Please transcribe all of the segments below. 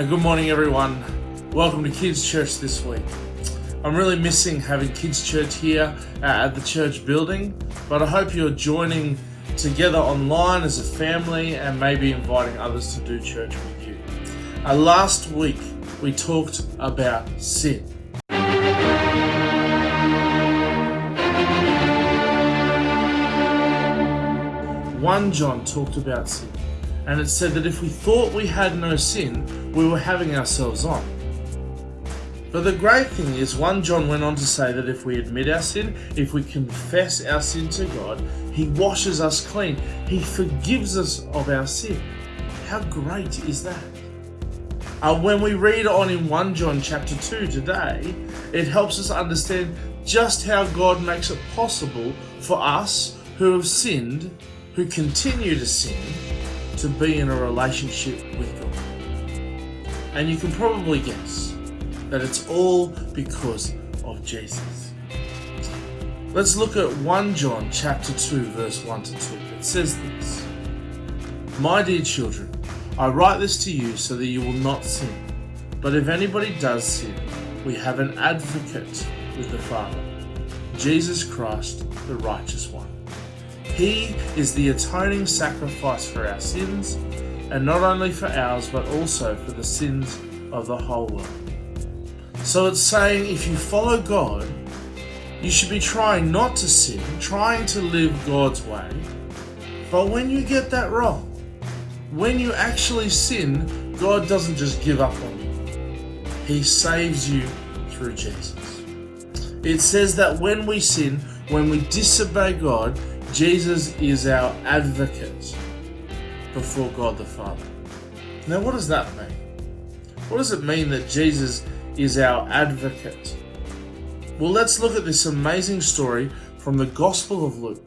Good morning, everyone. Welcome to Kids Church this week. I'm really missing having Kids Church here at the church building, but I hope you're joining together online as a family and maybe inviting others to do church with you. Last week, we talked about sin. 1 John talked about sin, and it said that if we thought we had no sin, we were having ourselves on. But the great thing is, 1 John went on to say that if we admit our sin, if we confess our sin to God, He washes us clean. He forgives us of our sin. How great is that? When we read on in 1 John chapter 2 today, it helps us understand just how God makes it possible for us who have sinned, who continue to sin, to be in a relationship with God. And you can probably guess that it's all because of Jesus. Let's look at 1 John chapter 2 verse 1 to 2. It says this: "My dear children, I write this to you so that you will not sin. But if anybody does sin, we have an advocate with the Father, Jesus Christ, the righteous one. He is the atoning sacrifice for our sins, and not only for ours, but also for the sins of the whole world." So it's saying if you follow God, you should be trying not to sin, trying to live God's way. But when you get that wrong, when you actually sin, God doesn't just give up on you. He saves you through Jesus. It says that when we sin, when we disobey God, Jesus is our advocate before God the Father. Now, what does that mean? What does it mean that Jesus is our advocate? Well, let's look at this amazing story from the Gospel of Luke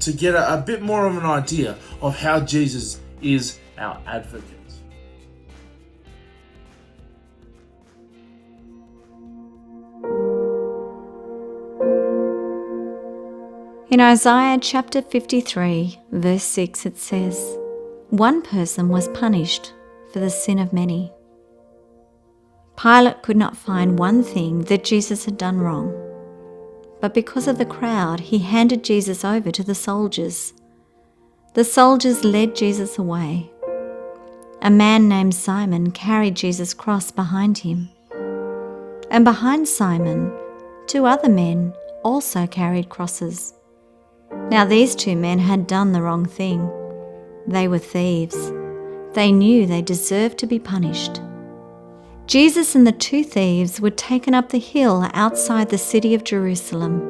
to get a bit more of an idea of how Jesus is our advocate. In Isaiah chapter 53, verse 6, it says, "One person was punished for the sin of many." Pilate could not find one thing that Jesus had done wrong, but because of the crowd, he handed Jesus over to the soldiers. The soldiers led Jesus away. A man named Simon carried Jesus' cross behind him. And behind Simon, 2 other men also carried crosses. Now these 2 men had done the wrong thing. They were thieves. They knew they deserved to be punished. Jesus and the 2 thieves were taken up the hill outside the city of Jerusalem.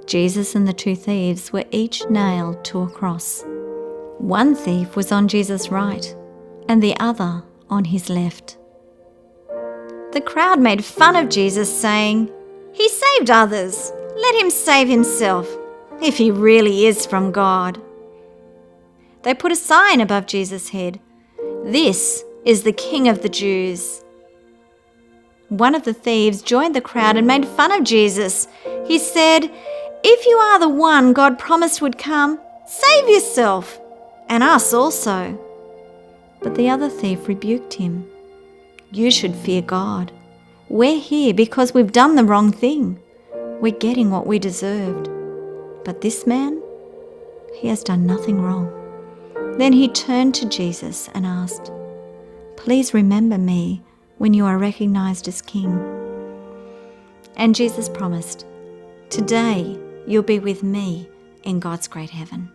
Jesus and the 2 thieves were each nailed to a cross. One thief was on Jesus' right, and the other on his left. The crowd made fun of Jesus, saying, "He saved others. Let him save himself, if he really is from God." They put a sign above Jesus' head: "This is the King of the Jews." One of the thieves joined the crowd and made fun of Jesus. He said, "If you are the one God promised would come, save yourself, and us also." But the other thief rebuked him. "You should fear God. We're here because we've done the wrong thing. We're getting what we deserved. But this man, he has done nothing wrong." Then he turned to Jesus and asked, "Please remember me when you are recognized as King." And Jesus promised, "Today you'll be with me in God's great heaven."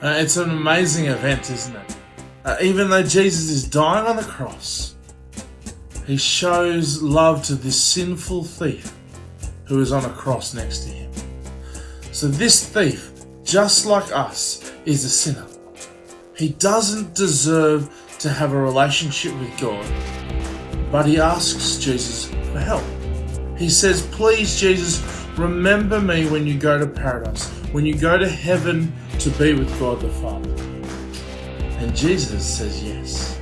It's an amazing event, isn't it? Even though Jesus is dying on the cross, He shows love to this sinful thief who is on a cross next to Him. So this thief, just like us, is a sinner. He doesn't deserve to have a relationship with God, but he asks Jesus for help. He says, "Please, Jesus, remember me when you go to paradise, when you go to heaven to be with God the Father." And Jesus says yes.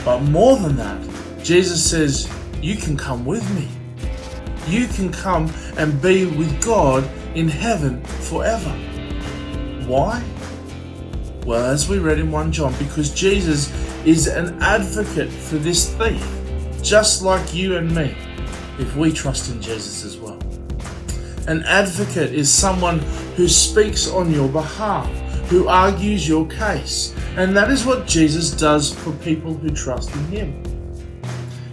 But more than that, Jesus says, "You can come with me. You can come and be with God in heaven forever. Why? Well, as we read in 1 John, because Jesus is an advocate for this thief, just like you and me, if we trust in Jesus as well. An advocate is someone who speaks on your behalf, who argues your case, and that is what Jesus does for people who trust in him.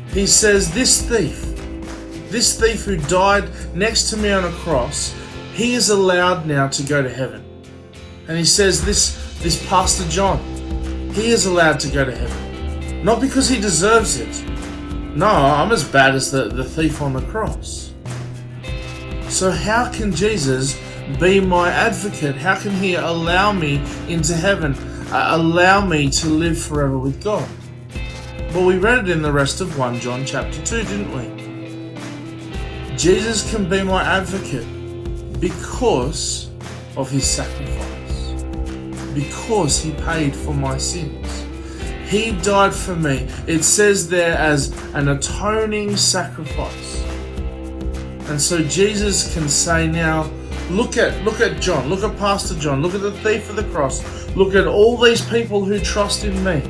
He says, this thief who died next to me on a cross, he is allowed now to go to heaven. And he says, this Pastor John, he is allowed to go to heaven. Not because he deserves it. No, I'm as bad as the thief on the cross. So how can Jesus be my advocate? How can he allow me into heaven? Allow me to live forever with God? Well, we read it in the rest of 1 John chapter 2, didn't we? Jesus can be my advocate because of his sacrifice. Because he paid for my sins. He died for me. It says there as an atoning sacrifice. And so Jesus can say now, look at John, look at Pastor John, look at the thief of the cross, look at all these people who trust in me.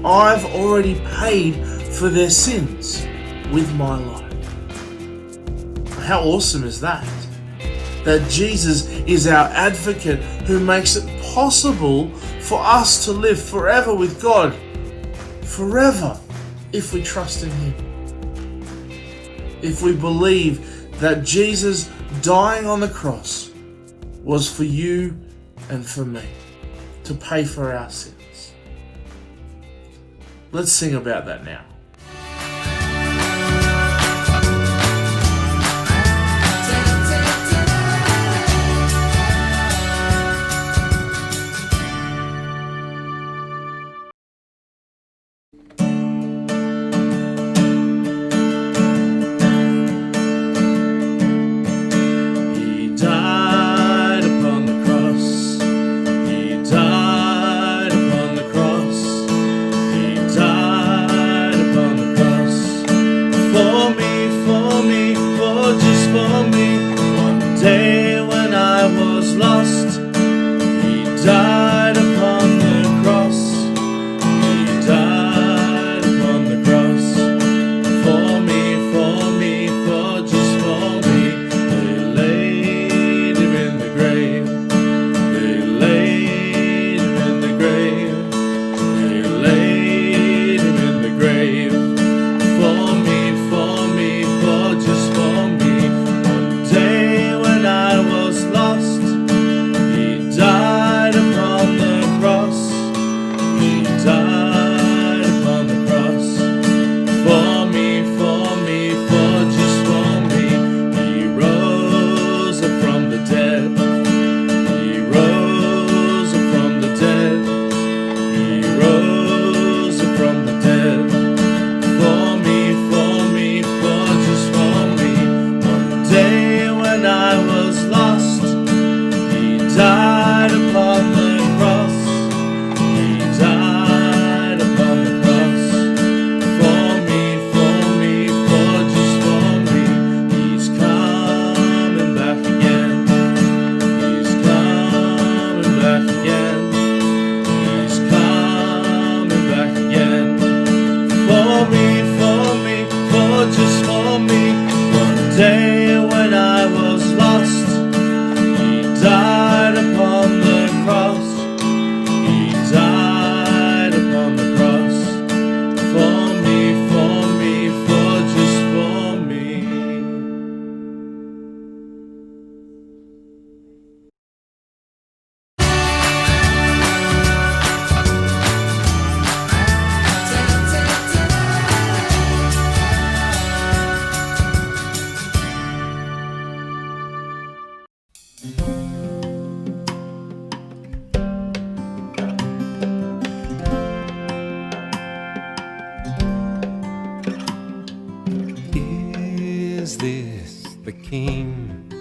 I've already paid for their sins with my life. How awesome is that? That Jesus is our advocate who makes it possible for us to live forever with God. Forever, if we trust in him. If we believe that Jesus dying on the cross was for you and for me, to pay for our sins. Let's sing about that now. Is this the King,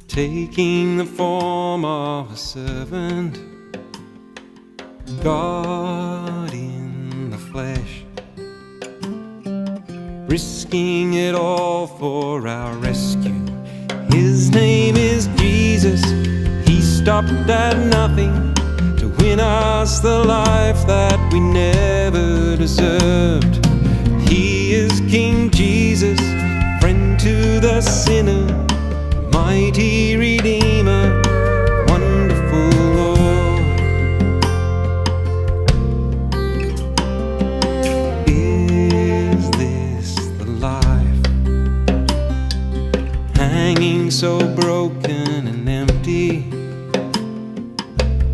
taking the form of a servant, God in the flesh, risking it all for our rescue? His name is Jesus. He stopped at nothing to win us the life that we never deserved. He is King Jesus, friend to the sinner, mighty Redeemer, wonderful Lord. Is this the life, hanging so broken and empty,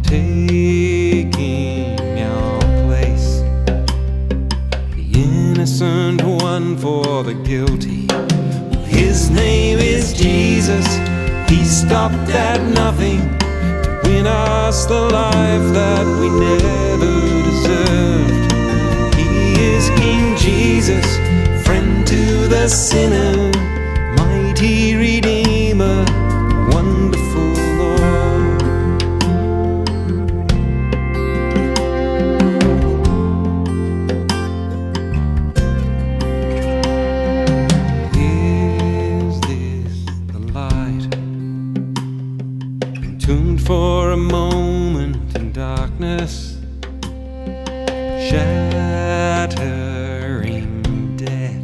taking our place, the innocent one for the guilty? His name is Jesus. He stopped at nothing to win us the life that we never deserved. He is King Jesus, friend to the sinner, mighty Redeemer, wonderful Lord. Is this the light, tuned for a moment in darkness, shattering death,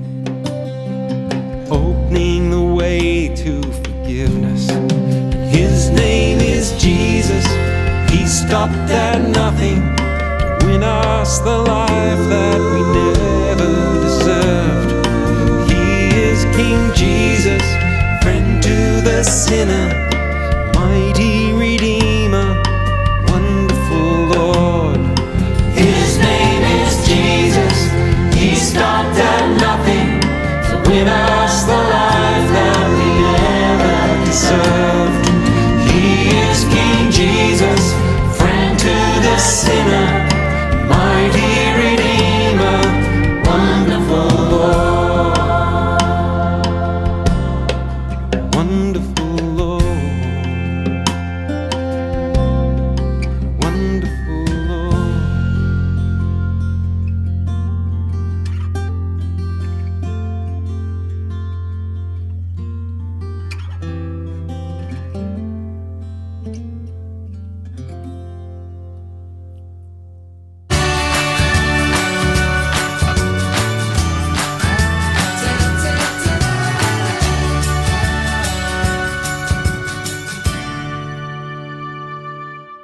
opening the way to forgiveness? His name is Jesus. He stopped at nothing to win us the life that we never deserved. He is King Jesus, friend to the sinner, mighty